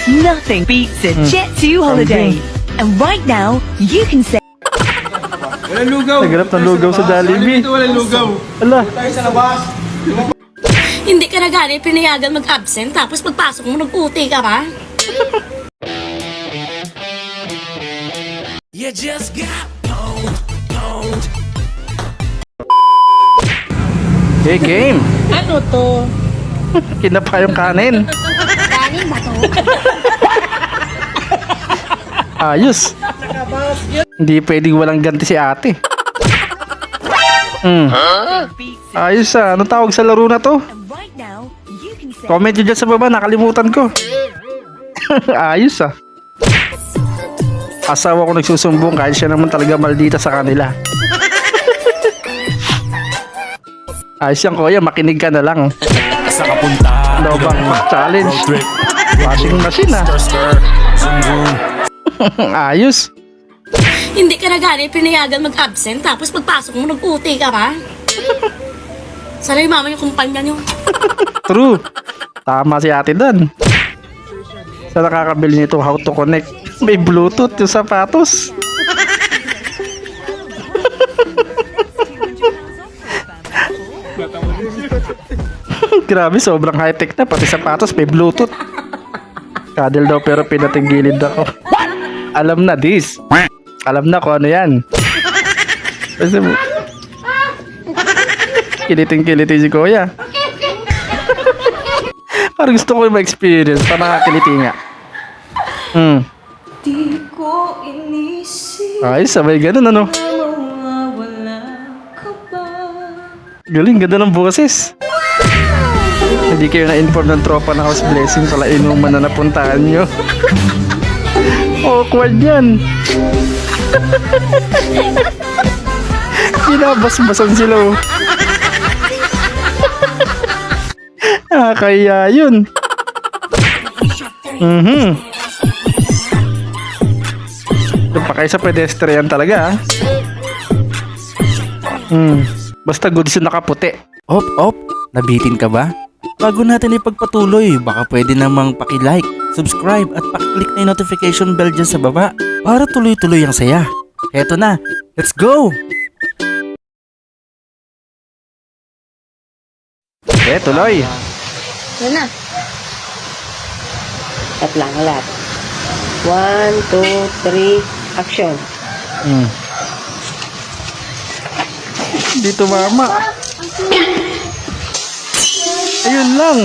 Nothing beats a Jet2 holiday. And right now, you can say Walang lugaw. Naganap ng lugaw sa Jollibee. Dito walang lugaw. Ala, Tayo sa labas. Hindi ka na gani pinayagan mag-absent tapos pagpasok mo nag-uti ka pa? You just got pwned. hey game. Ano to? Kinapa yung kanin. Kanin ba to? Ayos. Hindi pwedeng walang ganti si ate. Ayos ah. Anong tawag sa laro na to? and right now, you can say Comment nyo dyan sa baba. Nakalimutan ko. Ayos ah. Asawa ko nagsusumbong kahit siya naman talaga maldita sa kanila. Ayos yan kuya. Makinig ka na lang. Sa kapunta. Ano bang challenge? Road trip. Washing machine ah. Skr. Zoom zoom. Ayos. Hindi ka na gani pinayagan mag-absent tapos pagpasok mo nag-uti ka pa? Sana yung mama yung kumpanya nyo. True. Tama si ate doon. Sa nakakabili nito, how to connect. May Bluetooth yung sapatos. Grabe, sobrang high-tech na. Pati sapatos may Bluetooth. Kadel daw pero pinatinggilid ako. Alam na this. Alam na kung ano yan. Kasi kiliting-kiliti si kuya. Parang gusto ko yung ma-experience. Parang nakakiliti nga. Di ko inisip Ay, sabay ganun ano. na mawawala ka ba? Galing, ganda ng boses. Hindi kayo na-inform ng tropa na house blessing pala inuman na napuntahan nyo. Awkward yan. Binabasbasan sila oh. Kaya yun. Doon pa kayo sa pedestrian talaga ah. Basta goods yung nakaputi. Op, nabitin ka ba? Bago natin ipagpatuloy, baka pwede namang paki-like, subscribe at paki-click na yung notification bell dyan sa baba para tuloy-tuloy ang saya. Eto na, let's go! Tuloy. Yan na. At lang, lahat. 1, 2, 3, action. Dito mama. Ayun lang.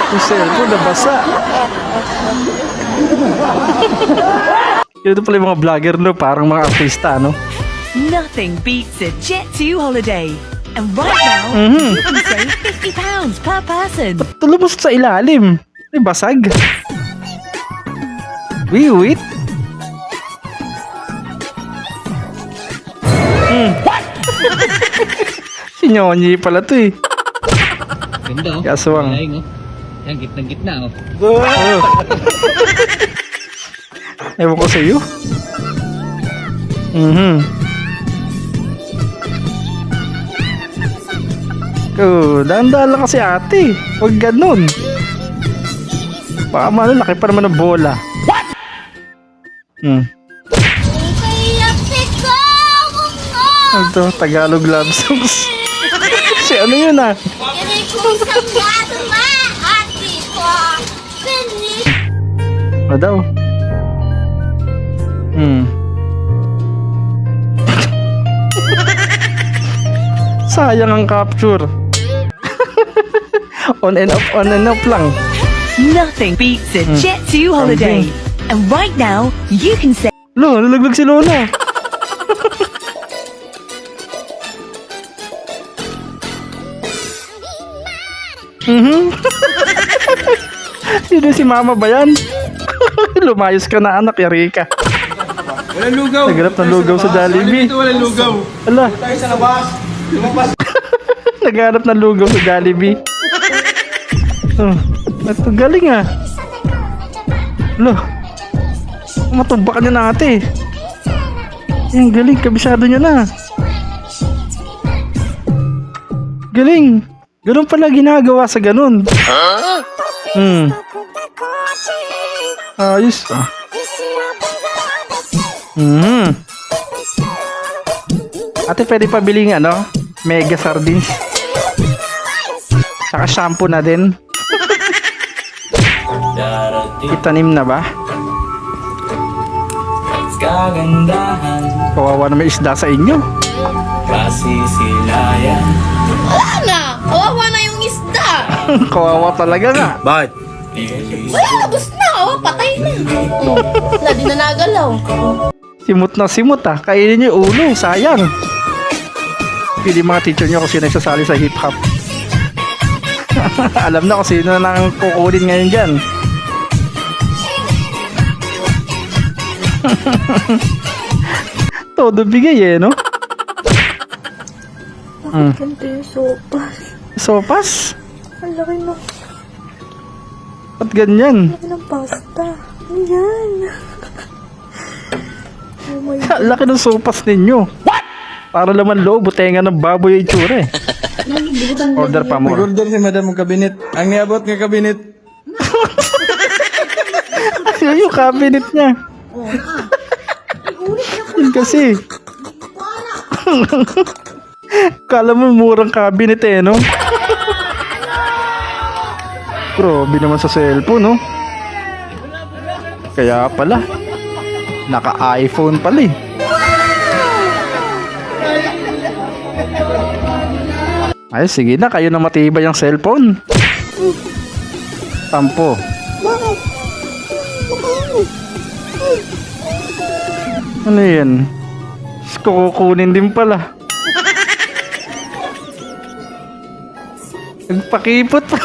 Yung cellphone nabasa. Ito pala yung mga vlogger no, parang mga artista no. nothing beats a Jet2 holiday. And right now, you can save £50 per person. Tulubos sa ilalim. May basag. Wait. Si Nyonyi pala to eh. Ganda oh. Kaswang. Laing oh. Yan, gitna-gitna oh. Ewan ko sa'yo. Dahan-dahan lang kasi ate. Huwag ganun. Baka malo, laki pa naman ng bola. Ano to? Tagalog love songs. Si ano yun ah? Ano daw? Sayang ang capture. On and off lang. Nothing beats a Jet2 holiday. And right now, you can save Lo, nalaglag si Lola. Sino si mama ba yan? Lumayos ka na anak, yari ka. Walang lugaw. Naganap ng lugaw sa Jollibee. Dito walang lugaw. Ala, Tayo sa labas. Lumabas. naghanap ng lugaw sa Jollibee. Ito galing ah. Lo, matumbakan niya na ate. Yung galing, kabisado niya na. Galing. Ganun pala ginagawa sa ganun. Ayos ah. Ate, pwede pabiling ano? Mega sardines. Saka shampoo na din. Itanim na ba? Kagandahan, Kawawa na may isda sa inyo. kasisilayan. Wala na! Kawawa na yung isda! Kawawa talaga nga. Bakit? Wala, labos na! Oh, patay na! Wala, di na nagalaw. Simot na simot ah. Kainin niyo yung ulo. Sayang. Pili mga teacher niyo kung sino nagsasali sa hip-hop. Alam na kung sino na ang kukunin ngayon dyan. Todo bigay no? Ganito yung sopas. Sopas? Ang laki ng, At ganyan. laki ng pasta. Ayan. Oh my God. Laki ng sopas ninyo. Para laman loob, butenga ng baboy yung itsura eh. Order pa mo. Order si madam ng kabinet. Ang niabot ng kabinet. Yun yung cabinet niya. Yun kasi. Kala mo murang cabinet eh, no? Grabe naman sa cellphone, no? Kaya pala. Naka-iPhone pala eh. Ay, sige na. Kayo na matibay ang cellphone. Tampo. Ano yan? Kukunin din pala. Nagpakipot pa.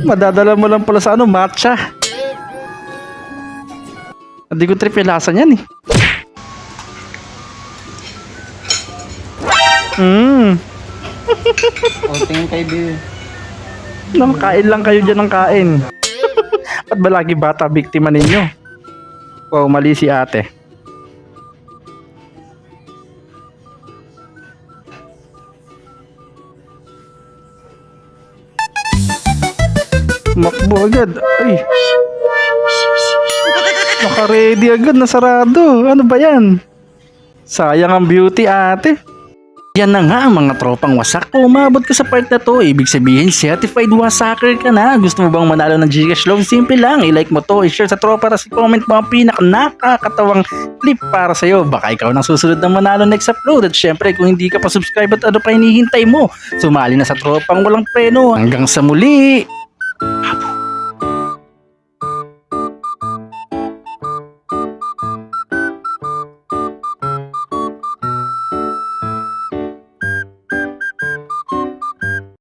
Madadala mo lang pala sa ano, matcha. Hindi ko trip yung lasa niyan eh. Tingin kay Bill. Kain lang kayo dyan ng kain. Ba't ba lagi bata biktima ninyo? Wow, mali si ate. Makbo agad. Ay. Naka-ready agad na sarado. Ano ba yan? Sayang ang beauty ate. Yan na nga ang mga tropang wasak. Kung umabot ka sa part na to, ibig sabihin certified wasaker ka na. Gusto mo bang manalo ng Gcash Love? Simple lang, i-like mo to, i-share sa tropa, tapos i-comment mo ang nakakatawang clip para sa'yo. Baka ikaw nang susunod na manalo next upload. At syempre, kung hindi ka pa subscribe at ano pa hinihintay mo, sumali na sa tropang walang preno. Hanggang sa muli!